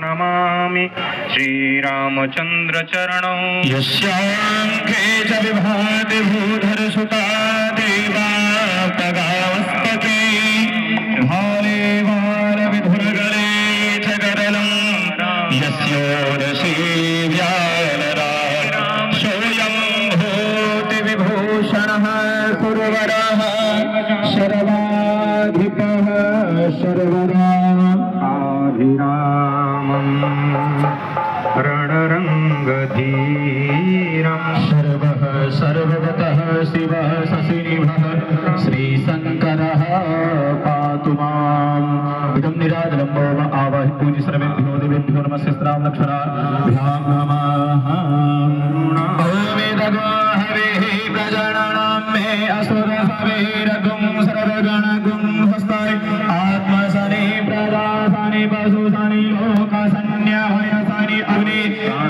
नमामि श्रीरामचंद्र चरणौ यस्यांखे च विभाति भूधरसुता देवा तगावस्तके भाले बालविधुरगले च गरलं यस्योदशी व्यानरा सोऽयं भूति विभूषणः सुरवरः सर्वाधिपः सर्वदा रणरंगधीरं सर्वः सर्वगतः शिवः शशिनिभः श्रीशङ्करः पातु माम्। इदं निराजलम्बो वा आवाहि पूज्य सर्वेभ्यो देवेभ्यो नमस्ते लक्षणाभ्यां नमः। ओमेदगो हविः प्रजननं मे असुरहविरगुं सर्वगणगुं हस्ताय आत्मसनि प्रजासनि पशुसनि लोकसन्न्यवयसनि अग्नि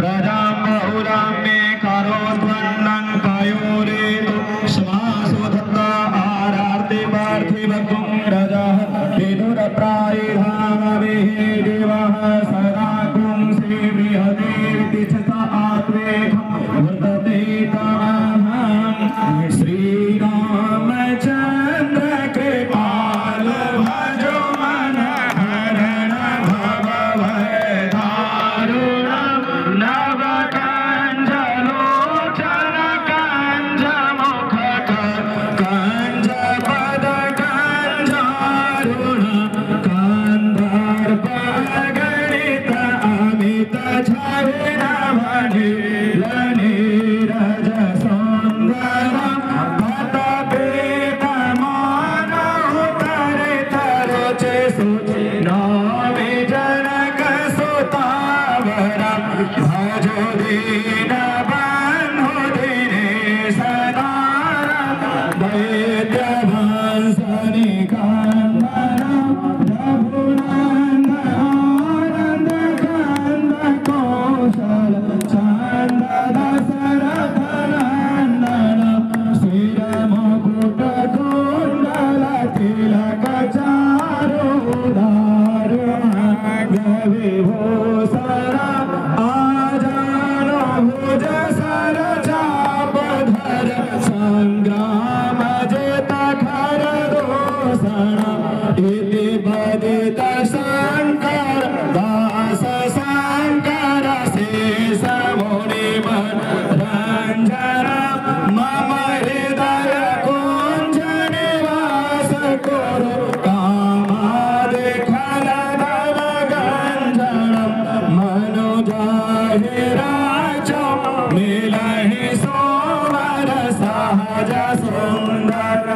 प्रजां बहुलां मे करोत्वन्नं कायोरेतु समासो दत्ता आरार्ते पार्थिवगुं रजः विदुरप्रायधामभिः देवः सदा पुंसि बृहदेति च स आत्मेकं वर्तते तमहं श्रीरामचन्द्र कृपाल भजो मनहरण भवभयदारुण नवकञ्जलोचन कञ्जमुख कञ्जपद कञ्जारुण कन्दर्पगणित अमित झरणनीरज सौन्दरं पतपेतमानोत्तरितरुचे सुचे नौमि जनकसुतावरं भजो दीनबन्धु दिनेशदारं दैत्यभंसनिकन्दनं प्रभुनन्दनानन्दकन्दकौशल चन्ददशरथनन्दनं श्रीरमकुटकुण्डलतिलकचारुदारुमग्रविभूषण आजानुभुज सरचापधर सङ्ग्रामजित खरदूषण इति बदित शङ्कर दास शङ्कर शेष मुनिमन रञ्जन मम हृदय कुञ्ज निवास कुरु कामादिखलनवगञ्जनं मनुजाहिराजं मिलहि सोमर सहज सुन्दर